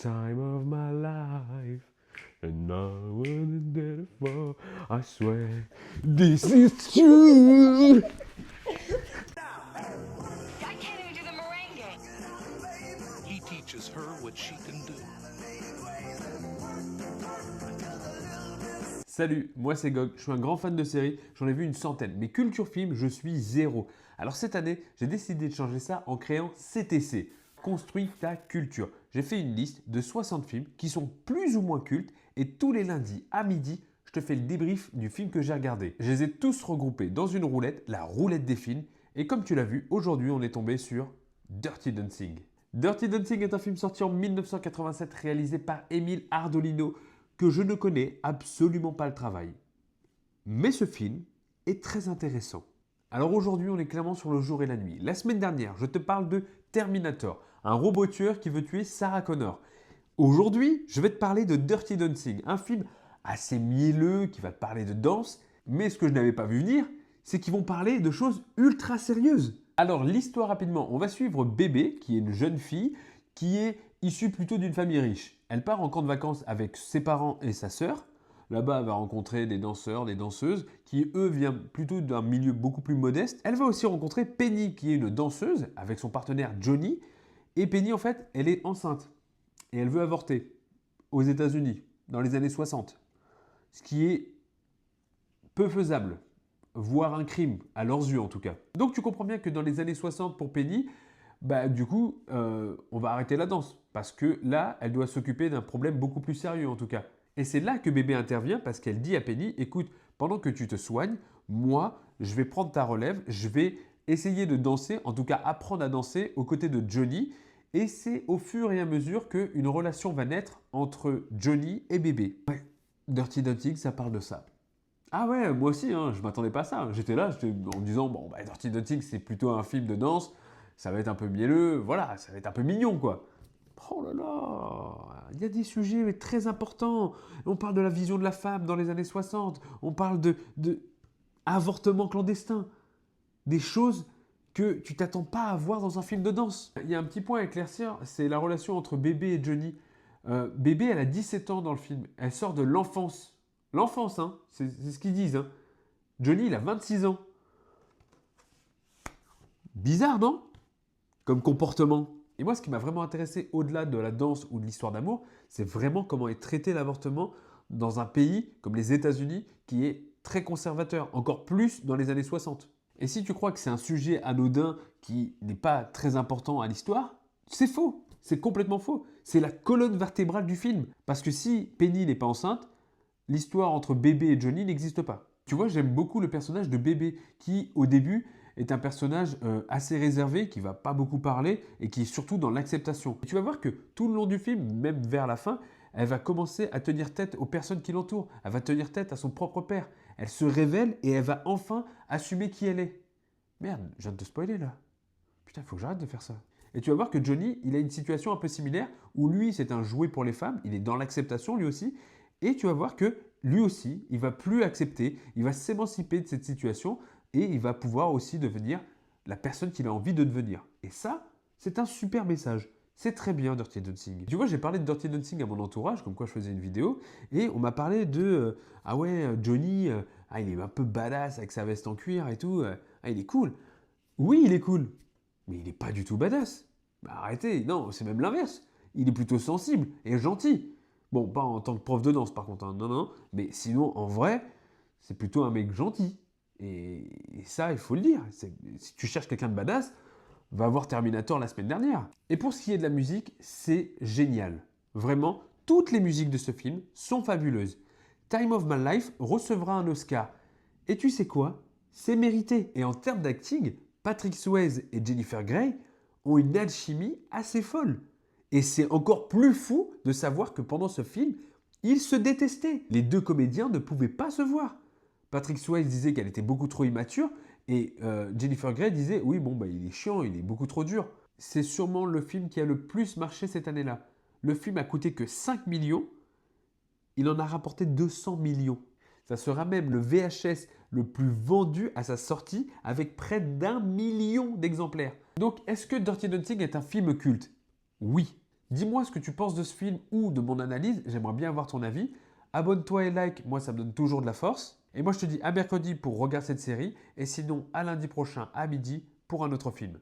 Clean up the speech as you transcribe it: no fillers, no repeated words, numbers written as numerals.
Time of my life, and I wouldn't dare fall. I swear, this is true. I can't even do the merengue. He teaches her what she can do. Salut, moi c'est Gog, je suis un grand fan de séries, j'en ai vu une centaine, mais culture film, je suis zéro. Alors cette année, j'ai décidé de changer ça en créant CTC, Construis ta culture. J'ai fait une liste de 60 films qui sont plus ou moins cultes et tous les lundis à midi, je te fais le débrief du film que j'ai regardé. Je les ai tous regroupés dans une roulette, la roulette des films, et comme tu l'as vu, aujourd'hui on est tombé sur Dirty Dancing. Dirty Dancing est un film sorti en 1987 réalisé par Émile Ardolino, que je ne connais absolument pas le travail. Mais ce film est très intéressant. Alors aujourd'hui, on est clairement sur le jour et la nuit. La semaine dernière, je te parle de Terminator, un robot tueur qui veut tuer Sarah Connor. Aujourd'hui, je vais te parler de Dirty Dancing, un film assez mielleux qui va te parler de danse, mais ce que je n'avais pas vu venir, c'est qu'ils vont parler de choses ultra sérieuses. Alors l'histoire rapidement, on va suivre Bébé, qui est une jeune fille qui est issue plutôt d'une famille riche. Elle part en camp de vacances avec ses parents et sa sœur. Là-bas, elle va rencontrer des danseurs, des danseuses qui, eux, viennent plutôt d'un milieu beaucoup plus modeste. Elle va aussi rencontrer Penny, qui est une danseuse, avec son partenaire Johnny. Et Penny, en fait, elle est enceinte. Et elle veut avorter aux États-Unis, dans les années 60. Ce qui est peu faisable, voire un crime, à leurs yeux en tout cas. Donc tu comprends bien que dans les années 60, pour Penny, du coup, on va arrêter la danse. Parce que là, elle doit s'occuper d'un problème beaucoup plus sérieux en tout cas. Et c'est là que Bébé intervient parce qu'elle dit à Penny, écoute, pendant que tu te soignes, moi, je vais prendre ta relève, je vais essayer de danser, en tout cas apprendre à danser aux côtés de Johnny. Et c'est au fur et à mesure qu'une relation va naître entre Johnny et Bébé. Ouais, Dirty Dancing, ça parle de ça. Ah ouais, moi aussi, hein, je m'attendais pas à ça. J'étais là en me disant, bon, Dirty Dancing, c'est plutôt un film de danse, ça va être un peu mielleux, voilà, ça va être un peu mignon, quoi. Oh là là, il y a des sujets très importants. On parle de la vision de la femme dans les années 60. On parle de avortement clandestin. Des choses que tu t'attends pas à voir dans un film de danse. Il y a un petit point à éclaircir, c'est la relation entre Bébé et Johnny. Bébé, elle a 17 ans dans le film. Elle sort de l'enfance. L'enfance, hein, c'est ce qu'ils disent. Hein. Johnny, il a 26 ans. Bizarre, non? Comme comportement. Et moi, ce qui m'a vraiment intéressé au-delà de la danse ou de l'histoire d'amour, c'est vraiment comment est traité l'avortement dans un pays comme les États-Unis qui est très conservateur, encore plus dans les années 60. Et si tu crois que c'est un sujet anodin qui n'est pas très important à l'histoire, c'est faux. C'est complètement faux. C'est la colonne vertébrale du film. Parce que si Penny n'est pas enceinte, l'histoire entre Bébé et Johnny n'existe pas. Tu vois, j'aime beaucoup le personnage de Bébé qui, au début, est un personnage assez réservé, qui va pas beaucoup parler et qui est surtout dans l'acceptation. Tu vas voir que tout le long du film, même vers la fin, elle va commencer à tenir tête aux personnes qui l'entourent. Elle va tenir tête à son propre père. Elle se révèle et elle va enfin assumer qui elle est. Merde, je viens de te spoiler là. Putain, il faut que j'arrête de faire ça. Et tu vas voir que Johnny, il a une situation un peu similaire où lui, c'est un jouet pour les femmes. Il est dans l'acceptation lui aussi. Et tu vas voir que lui aussi, il va plus accepter, il va s'émanciper de cette situation et il va pouvoir aussi devenir la personne qu'il a envie de devenir. Et ça, c'est un super message. C'est très bien Dirty Dancing. Tu vois, j'ai parlé de Dirty Dancing à mon entourage, comme quoi je faisais une vidéo, et on m'a parlé de ah ouais, Johnny, il est un peu badass avec sa veste en cuir et tout, il est cool. Oui, il est cool, mais il n'est pas du tout badass. Arrêtez, non, c'est même l'inverse. Il est plutôt sensible et gentil. Bon, pas en tant que prof de danse par contre, hein, non, non, mais sinon, en vrai, c'est plutôt un mec gentil. Et ça, il faut le dire. Si tu cherches quelqu'un de badass, va voir Terminator la semaine dernière. Et pour ce qui est de la musique, c'est génial. Vraiment, toutes les musiques de ce film sont fabuleuses. Time of My Life recevra un Oscar. Et tu sais quoi? C'est mérité. Et en termes d'acting, Patrick Swayze et Jennifer Grey ont une alchimie assez folle. Et c'est encore plus fou de savoir que pendant ce film, ils se détestaient. Les deux comédiens ne pouvaient pas se voir. Patrick Swayze disait qu'elle était beaucoup trop immature et Jennifer Grey disait oui bon il est chiant, il est beaucoup trop dur. C'est sûrement le film qui a le plus marché cette année-là. Le film a coûté que 5 millions, il en a rapporté 200 millions. Ça sera même le VHS le plus vendu à sa sortie avec près d'1 million d'exemplaires. Donc est-ce que Dirty Dancing est un film culte? Oui. Dis-moi ce que tu penses de ce film ou de mon analyse, j'aimerais bien avoir ton avis. Abonne-toi et like, moi ça me donne toujours de la force. Et moi je te dis à mercredi pour regarder cette série et sinon à lundi prochain à midi pour un autre film.